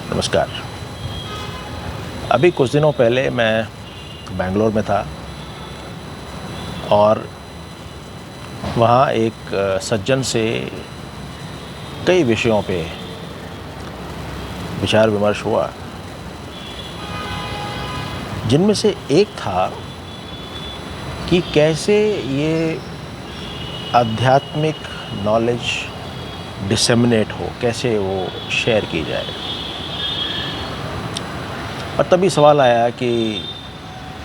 नमस्कार। अभी कुछ दिनों पहले मैं बेंगलोर में था और वहाँ एक सज्जन से कई विषयों पे विचार विमर्श हुआ, जिनमें से एक था कि कैसे ये आध्यात्मिक नॉलेज डिसेमिनेट हो, कैसे वो शेयर की जाए। और तभी सवाल आया कि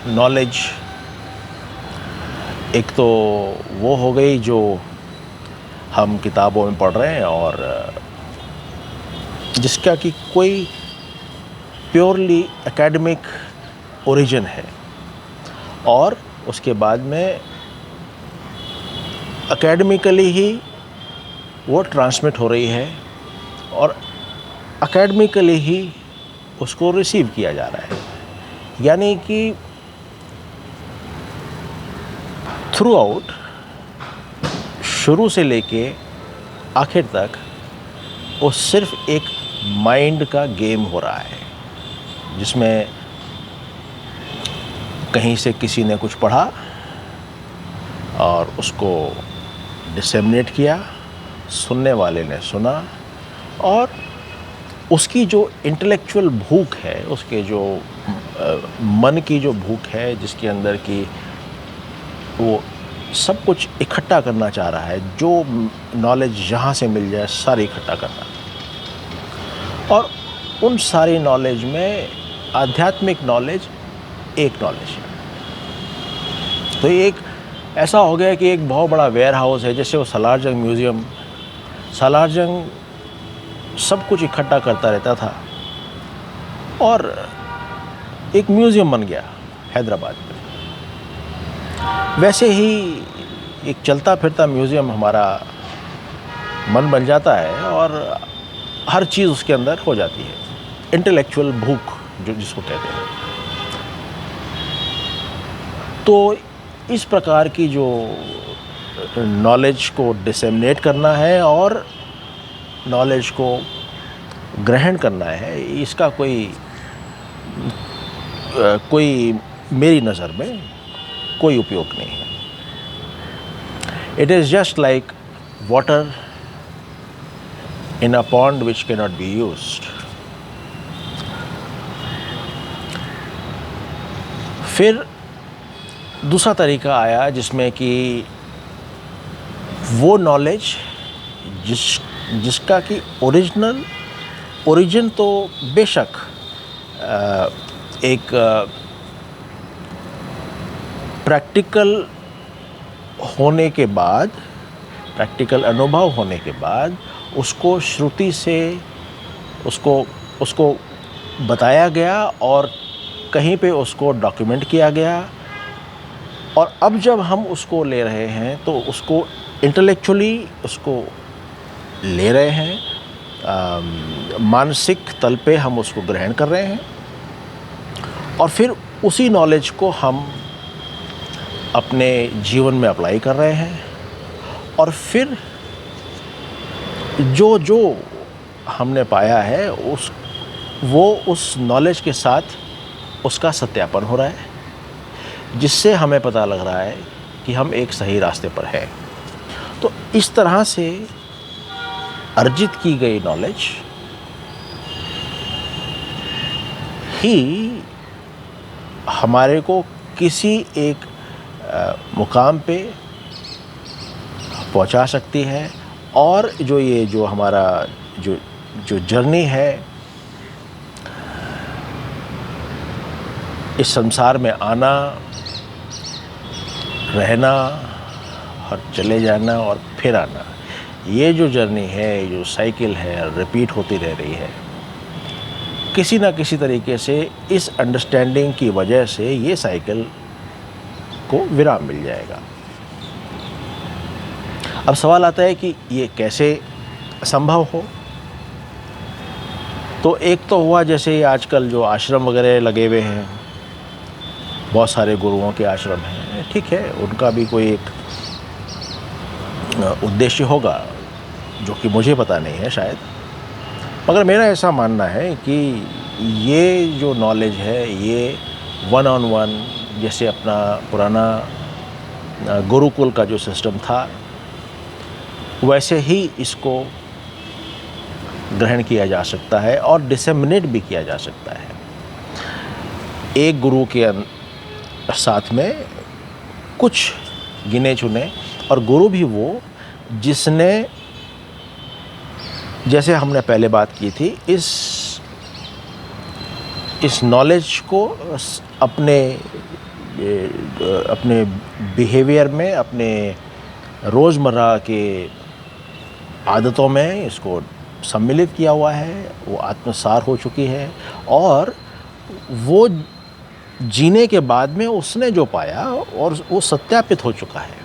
नॉलेज एक तो वो हो गई जो हम किताबों में पढ़ रहे हैं और जिसका कि कोई प्योरली एकेडमिक ओरिजिन है, और उसके बाद में एकेडमिकली ही वो ट्रांसमिट हो रही है और एकेडमिकली ही उसको रिसीव किया जा रहा है। यानी कि थ्रू आउट, शुरू से लेके आखिर तक वो सिर्फ एक माइंड का गेम हो रहा है, जिसमें कहीं से किसी ने कुछ पढ़ा और उसको डिसेमिनेट किया, सुनने वाले ने सुना, और उसकी जो इंटेलेक्चुअल भूख है, उसके जो मन की जो भूख है, जिसके अंदर की वो सब कुछ इकट्ठा करना चाह रहा है, जो नॉलेज जहाँ से मिल जाए सारी इकट्ठा करना। और उन सारी नॉलेज में आध्यात्मिक नॉलेज एक नॉलेज है। तो ये एक ऐसा हो गया कि एक बहुत बड़ा वेयर हाउस है, जैसे वो सलारजंग म्यूज़ियम, सलारजंग सब कुछ इकट्ठा करता रहता था और एक म्यूज़ियम बन गया हैदराबाद में। वैसे ही एक चलता फिरता म्यूज़ियम हमारा मन बन जाता है और हर चीज़ उसके अंदर हो जाती है, इंटेलेक्चुअल भूख जो जिसको कहते हैं। तो इस प्रकार की जो नॉलेज को डिसेमिनेट करना है और नॉलेज को ग्रहण करना है, इसका कोई मेरी नज़र में कोई उपयोग नहीं है। It is just like water in a pond which can not be used. फिर दूसरा तरीका आया जिसमें कि वो नॉलेज जिसका कि ओरिजिन तो बेशक एक प्रैक्टिकल होने के बाद, प्रैक्टिकल अनुभव होने के बाद उसको श्रुति से उसको बताया गया और कहीं पे उसको डॉक्यूमेंट किया गया। और अब जब हम उसको ले रहे हैं तो उसको इंटेलेक्चुअली उसको ले रहे हैं, मानसिक तल पे हम उसको ग्रहण कर रहे हैं और फिर उसी नॉलेज को हम अपने जीवन में अप्लाई कर रहे हैं। और फिर जो हमने पाया है उस नॉलेज के साथ उसका सत्यापन हो रहा है, जिससे हमें पता लग रहा है कि हम एक सही रास्ते पर हैं। तो इस तरह से अर्जित की गई नॉलेज ही हमारे को किसी एक मुकाम पे पहुंचा सकती है। और जो हमारा जो जर्नी है इस संसार में आना, रहना और चले जाना और फिर आना, ये जो जर्नी है, जो साइकिल है, रिपीट होती रह रही है, किसी ना किसी तरीके से इस अंडरस्टैंडिंग की वजह से ये साइकिल को विराम मिल जाएगा। अब सवाल आता है कि ये कैसे संभव हो। तो एक तो हुआ, जैसे आजकल जो आश्रम वगैरह लगे हुए हैं, बहुत सारे गुरुओं के आश्रम हैं, ठीक है, उनका भी कोई एक उद्देश्य होगा जो कि मुझे पता नहीं है शायद। मगर मेरा ऐसा मानना है कि ये जो नॉलेज है ये वन ऑन वन, जैसे अपना पुराना गुरुकुल का जो सिस्टम था वैसे ही इसको ग्रहण किया जा सकता है और डिसेमिनेट भी किया जा सकता है। एक गुरु के साथ में कुछ गिने चुने, और गुरु भी वो जिसने, जैसे हमने पहले बात की थी, इस नॉलेज को अपने बिहेवियर में, अपने रोज़मर्रा के आदतों में इसको सम्मिलित किया हुआ है, वो आत्मसार हो चुकी है, और वो जीने के बाद में उसने जो पाया और वो सत्यापित हो चुका है,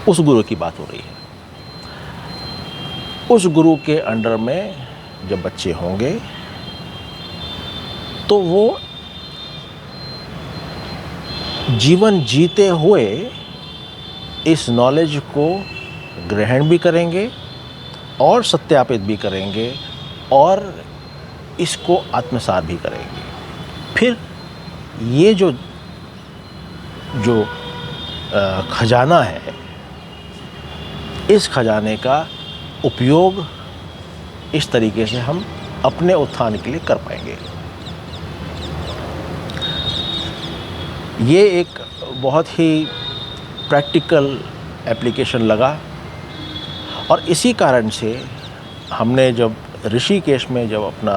उस गुरु की बात हो रही है। उस गुरु के अंडर में जब बच्चे होंगे तो वो जीवन जीते हुए इस नॉलेज को ग्रहण भी करेंगे और सत्यापित भी करेंगे और इसको आत्मसात भी करेंगे। फिर ये जो खजाना है, इस खजाने का उपयोग इस तरीके से हम अपने उत्थान के लिए कर पाएंगे। ये एक बहुत ही प्रैक्टिकल एप्लीकेशन लगा, और इसी कारण से हमने जब ऋषिकेश में जब अपना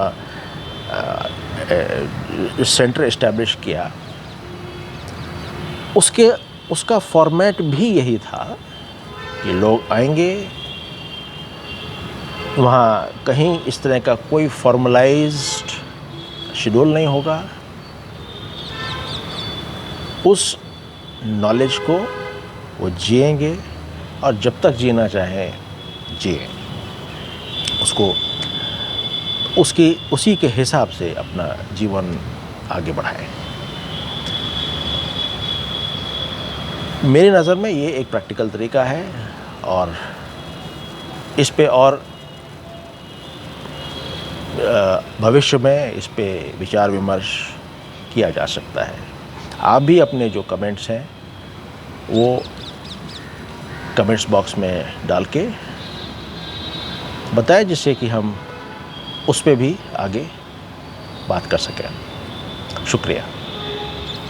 सेंटर इस्टेब्लिश किया, उसका फॉर्मेट भी यही था कि लोग आएंगे, वहाँ कहीं इस तरह का कोई फॉर्मलाइज्ड शेड्यूल नहीं होगा, उस नॉलेज को वो जिएंगे और जब तक जीना चाहें जिए, उसको उसी के हिसाब से अपना जीवन आगे बढ़ाएं। मेरी नज़र में ये एक प्रैक्टिकल तरीका है और इस पे और भविष्य में इस पे विचार विमर्श किया जा सकता है। आप भी अपने जो कमेंट्स हैं वो कमेंट्स बॉक्स में डाल के बताएं, जिससे कि हम उस पे भी आगे बात कर सकें। शुक्रिया।